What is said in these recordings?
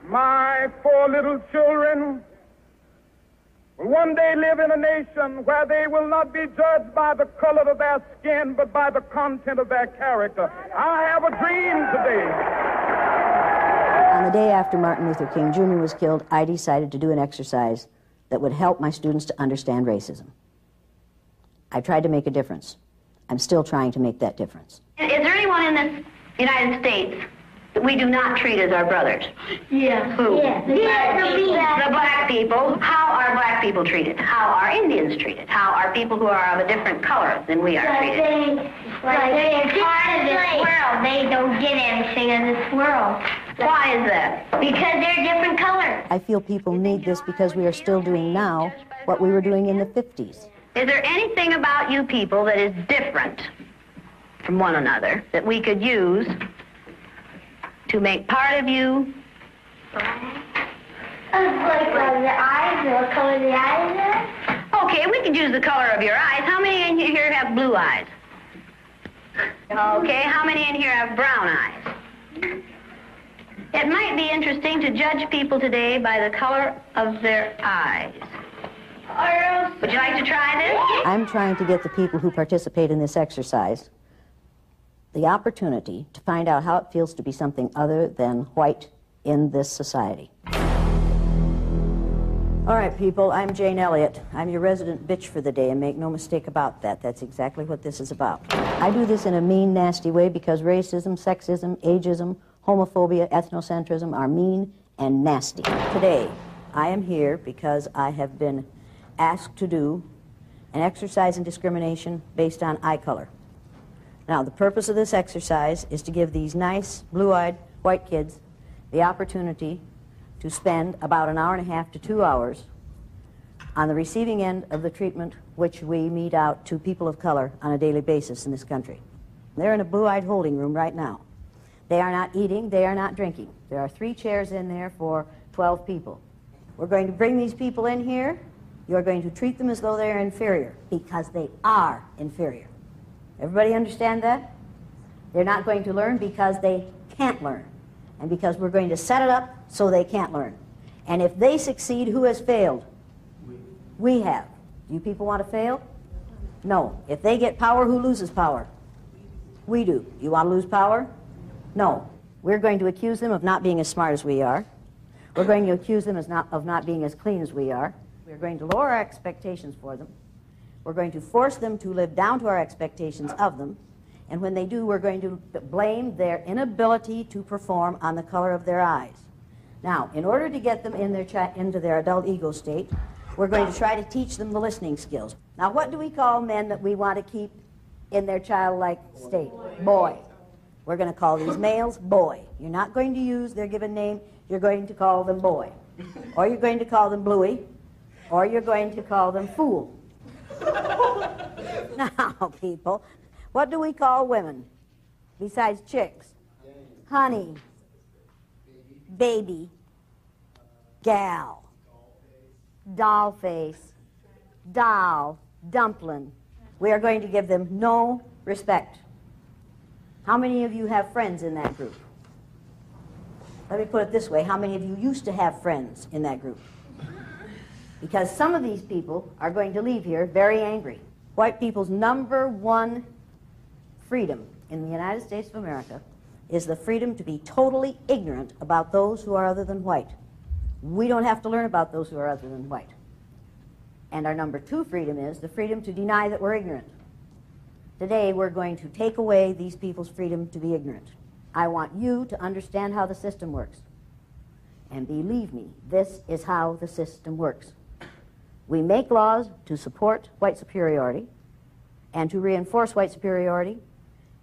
My four little children will one day live in a nation where they will not be judged by the color of their skin, but by the content of their character. I have a dream today. On the day after Martin Luther King Jr. was killed, I decided to do an exercise that would help my students to understand racism. I tried to make a difference. I'm still trying to make that difference. Is there anyone in the United States that we do not treat as our brothers? Yeah. Who? Yeah. The black people. How are black people treated? How are Indians treated? How are people who are of a different color than we are treated? They're part of this world. They don't get anything in this world. Why is that? Because they're different colors. I feel people need this because we are still doing now what we were doing in the 50s. Is there anything about you people that is different from one another that we could use to make part of you? Like the eyes, or what color the eyes are? Okay, we could use the color of your eyes. How many in here have blue eyes? Okay, how many in here have brown eyes? It might be interesting to judge people today by the color of their eyes. Would you like to try this? I'm trying to get the people who participate in this exercise the opportunity to find out how it feels to be something other than white in this society. All right, people, I'm Jane Elliott. I'm your resident bitch for the day, and make no mistake about that. That's exactly what this is about. I do this in a mean, nasty way because racism, sexism, ageism, homophobia, ethnocentrism are mean and nasty. Today, I am here because I have been asked to do an exercise in discrimination based on eye color. Now, the purpose of this exercise is to give these nice, blue-eyed white kids the opportunity to spend about an hour and a half to 2 hours on the receiving end of the treatment which we mete out to people of color on a daily basis in this country. They're in a blue-eyed holding room right now. They are not eating, they are not drinking. There are 3 chairs in there for 12 people. We're going to bring these people in here. You're going to treat them as though they're inferior, because they are inferior. Everybody understand that? They're not going to learn because they can't learn, and because we're going to set it up so they can't learn. And if they succeed, who has failed? We have. Do you people want to fail? No. If they get power, who loses power? We do. You want to lose power? No. We're going to accuse them of not being as smart as we are. We're going to accuse them of not being as clean as we are. We're going to lower our expectations for them. We're going to force them to live down to our expectations of them. And when they do, we're going to blame their inability to perform on the color of their eyes. Now, in order to get them in into their adult ego state, we're going to try to teach them the listening skills. Now, what do we call men that we want to keep in their childlike state? Boy. We're going to call these males boy. You're not going to use their given name. You're going to call them boy. Or you're going to call them bluey. Or you're going to call them fool. Now, people, what do we call women besides chicks? Honey, baby, gal, doll face, doll, dumpling. We are going to give them no respect. How many of you have friends in that group? Let me put it this way. How many of you used to have friends in that group? Because some of these people are going to leave here very angry. White people's #1 freedom in the United States of America is the freedom to be totally ignorant about those who are other than white. We don't have to learn about those who are other than white. And our #2 freedom is the freedom to deny that we're ignorant. Today, we're going to take away these people's freedom to be ignorant. I want you to understand how the system works. And believe me, this is how the system works. We make laws to support white superiority and to reinforce white superiority,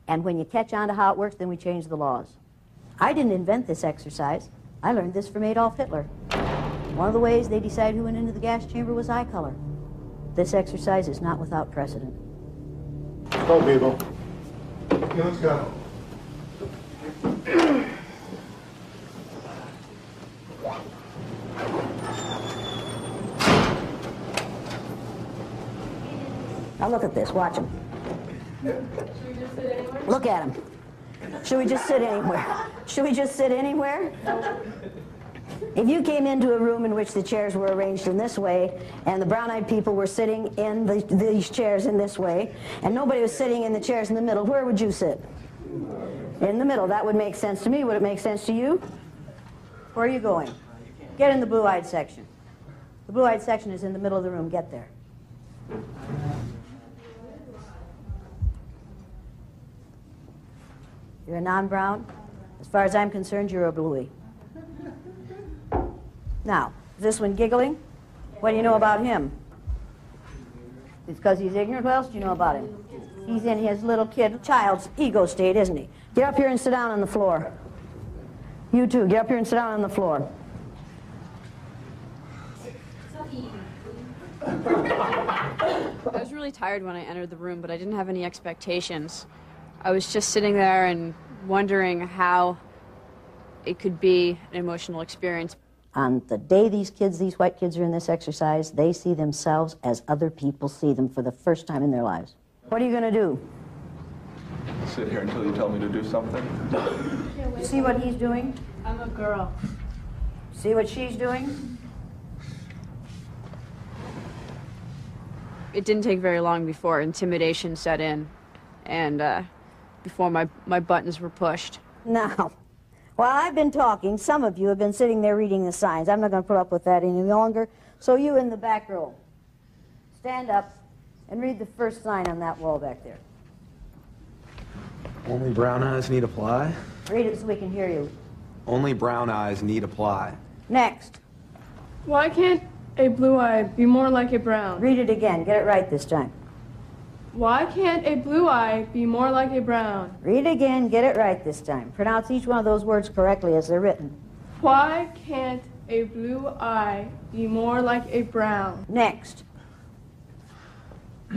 and when you catch on to how it works, then we change the laws. I didn't invent this exercise. I learned this from Adolf Hitler. One of the ways they decided who went into the gas chamber was eye color. This exercise is not without precedent. Go, people. Okay, let's go. Now look at this. Watch him. Look at him. Should we just sit anywhere? Should we just sit anywhere? If you came into a room in which the chairs were arranged in this way, and the brown-eyed people were sitting in these chairs in this way, and nobody was sitting in the chairs in the middle, where would you sit? In the middle. That would make sense to me. Would it make sense to you? Where are you going? Get in the blue-eyed section. The blue-eyed section is in the middle of the room. Get there. You're a non-brown? As far as I'm concerned, you're a bluey. Now, is this one giggling? What do you know about him? It's because he's ignorant. What else do you know about him? He's in his little child's ego state, isn't he? Get up here and sit down on the floor. You too, get up here and sit down on the floor. I was really tired when I entered the room, but I didn't have any expectations. I was just sitting there and wondering how it could be an emotional experience. On the day these white kids are in this exercise, they see themselves as other people see them for the first time in their lives. What are you going to do? Sit here until you tell me to do something. You see what he's doing? I'm a girl. See what she's doing? It didn't take very long before intimidation set in, and before my buttons were pushed. Now, while I've been talking, some of you have been sitting there reading the signs. I'm not going to put up with that any longer. So you in the back row, stand up and read the first sign on that wall back there. Only brown eyes need apply? Read it so we can hear you. Only brown eyes need apply. Next. Why can't a blue eye be more like a brown? Read it again. Get it right this time. Why can't a blue eye be more like a brown? Read it again. Get it right this time. Pronounce each one of those words correctly as they're written. Why can't a blue eye be more like a brown? Next.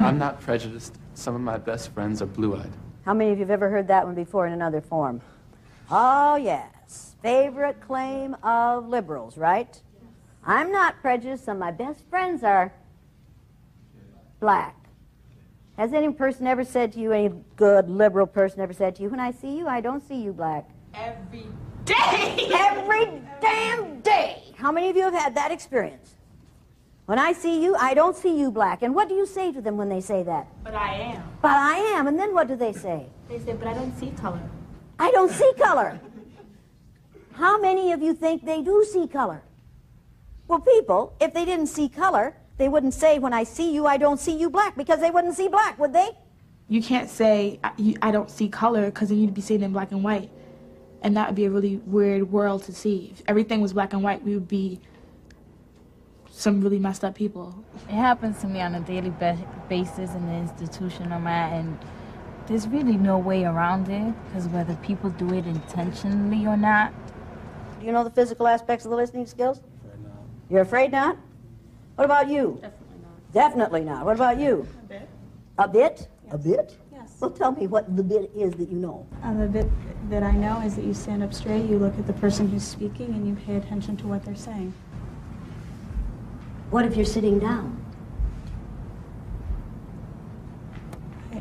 I'm not prejudiced. Some of my best friends are blue-eyed. How many of you have ever heard that one before in another form? Oh, yes. Favorite claim of liberals, right? I'm not prejudiced. Some of my best friends are black. Has any person ever said to you, any good liberal person ever said to you, when I see you, I don't see you black? Every day! Every damn day! How many of you have had that experience? When I see you, I don't see you black. And what do you say to them when they say that? But I am. But I am. And then what do they say? They say, but I don't see color. I don't see color. How many of you think they do see color? Well, people, if they didn't see color, they wouldn't say, when I see you, I don't see you black, because they wouldn't see black, would they? You can't say, I don't see color, because then you'd be seeing it in black and white. And that would be a really weird world to see. If everything was black and white, we would be some really messed up people. It happens to me on a daily basis in the institution I'm at, and there's really no way around it, because whether people do it intentionally or not. Do you know the physical aspects of the listening skills? Afraid not. You're afraid not? What about you? Definitely not. Definitely not. What about you? A bit. A bit? Yes. A bit? Yes. Well, tell me what the bit is that you know. The bit that I know is that you stand up straight, you look at the person who's speaking, and you pay attention to what they're saying. What if you're sitting down?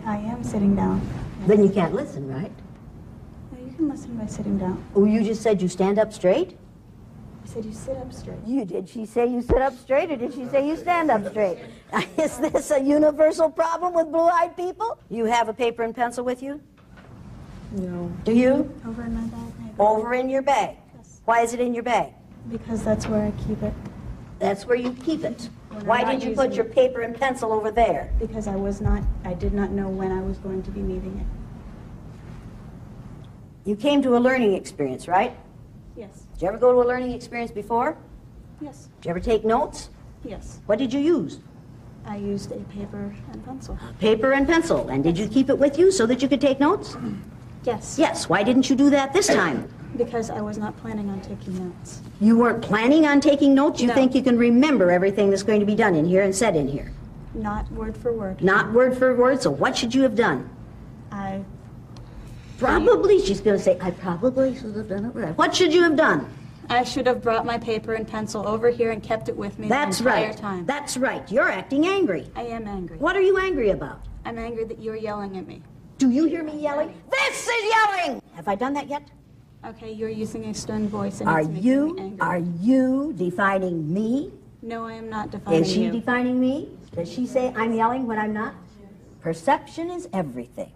I am sitting down. Then you can't listen, right? No, you can listen by sitting down. Oh, you just said you stand up straight? I said you sit up straight. Did she say you sit up straight, or did she say you stand up straight? Is this a universal problem with blue-eyed people? You have a paper and pencil with you? No. Do you? Over in my bag, maybe. Over in your bag? Yes. Why is it in your bag? Because that's where I keep it. That's where you keep it. When Why I'm not did you put using your it. paper and pencil over there? Because I did not know when I was going to be needing it. You came to a learning experience, right? Yes. Did you ever go to a learning experience before? Yes. Did you ever take notes? Yes. What did you use? I used a paper and pencil. Paper and pencil. And did you keep it with you so that you could take notes? Yes. Yes. Why didn't you do that this time? Because I was not planning on taking notes. You weren't planning on taking notes? You No. think you can remember everything that's going to be done in here and said in here? Not word for word. Not word for word, so what should you have done? I Probably, she's going to say, I probably should have done it right. What should you have done? should have brought my paper and pencil over here and kept it with me That's the entire right. time. That's right. You're acting angry. I am angry. What are you angry about? I'm angry that you're yelling at me. Do you hear me yelling? This is yelling! Have I done that yet? Okay, you're using a stern voice and Are it's making me angry. are you defining me? No, I am not defining Is she you. defining me? Does she say I'm yelling when I'm not? Perception is everything.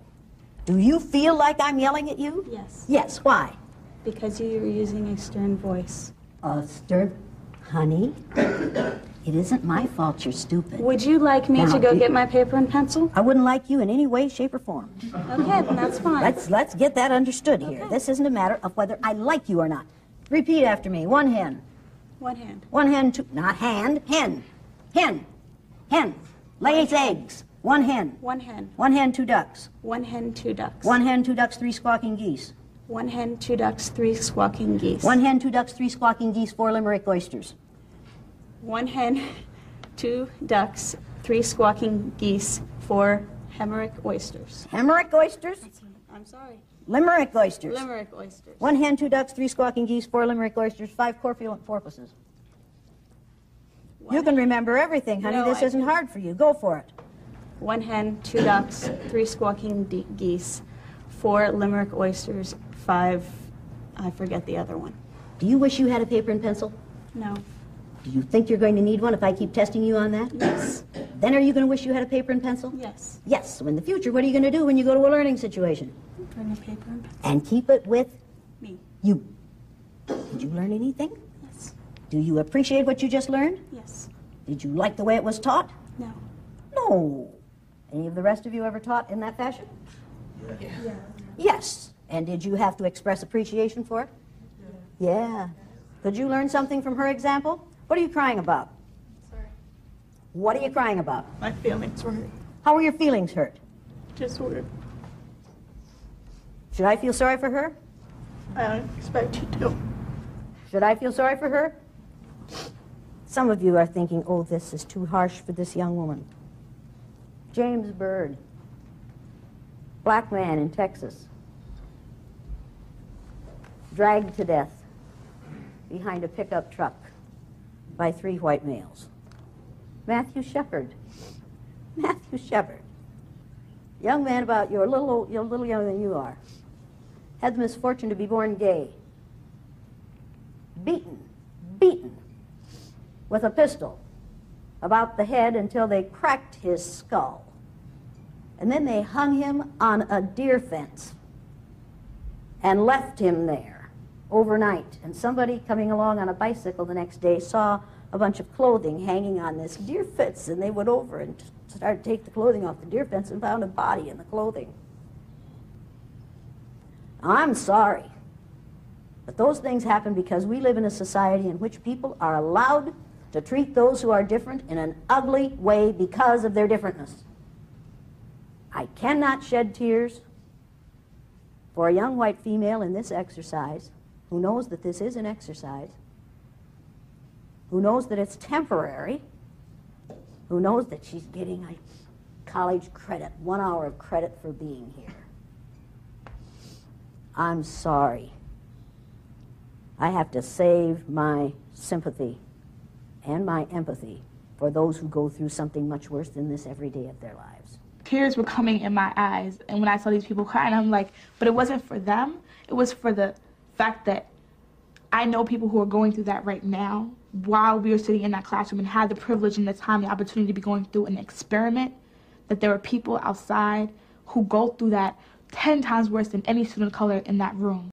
Do you feel like I'm yelling at you? Yes. Yes, why? Because you're using a stern voice. Stern, honey, it isn't my fault you're stupid. Would you like me Now, to go get my paper and pencil? I wouldn't like you in any way, shape, or form. Okay, then that's fine. Let's get that understood here. Okay. This isn't a matter of whether I like you or not. Repeat after me. One hen. One hand. One hen, two, not hand, hen. Hen. Hen. Lays eggs. One hen. One hen. One hen, two ducks. One hen, two ducks. One hen, two ducks, three squawking geese. One hen, two ducks, three squawking geese. One hen, two ducks, three squawking geese, four limerick oysters. One hen, two ducks, three squawking geese, four Hemerick oysters. Hemerick oysters? I'm sorry. Limerick oysters. Limerick oysters. One hen, two ducks, three squawking geese, four limerick oysters, five corpulent porpoises. You can remember everything, honey. No, this isn't hard for you. Go for it. One hen, two ducks, three squawking geese, four Limerick oysters, five, I forget the other one. Do you wish you had a paper and pencil? No. Do you think you're going to need one if I keep testing you on that? Yes. Then are you going to wish you had a paper and pencil? Yes. Yes. So in the future, what are you going to do when you go to a learning situation? Bring a paper and pencil. And keep it with Me. you. Did you learn anything? Yes. Do you appreciate what you just learned? Yes. Did you like the way it was taught? No. No. Any of the rest of you ever taught in that fashion? Yeah. Yes. And did you have to express appreciation for it? Yeah. Could you learn something from her example? What are you crying about? Sorry. What are you crying about? My feelings were hurt. How were your feelings hurt? Just weird. Should I feel sorry for her? I don't expect you to. Should I feel sorry for her? Some of you are thinking, oh, this is too harsh for this young woman. James Byrd, black man in Texas, dragged to death behind a pickup truck by three white males. Matthew Shepard, young man about you're a little younger than you are, had the misfortune to be born gay, beaten with a pistol about the head until they cracked his skull. And then they hung him on a deer fence and left him there overnight. And somebody coming along on a bicycle the next day saw a bunch of clothing hanging on this deer fence, and they went over and started to take the clothing off the deer fence and found a body in the clothing. Now, I'm sorry, but those things happen because we live in a society in which people are allowed to treat those who are different in an ugly way because of their differentness. I cannot shed tears for a young white female in this exercise who knows that this is an exercise, who knows that it's temporary, who knows that she's getting a college credit, 1 hour of credit for being here. I'm sorry. I have to save my sympathy and my empathy for those who go through something much worse than this every day of their lives. Tears were coming in my eyes, and when I saw these people cry, and I'm like, but it wasn't for them. It was for the fact that I know people who are going through that right now while we were sitting in that classroom and had the privilege and the time, the opportunity to be going through an experiment, that there are people outside who go through that 10 times worse than any student of color in that room.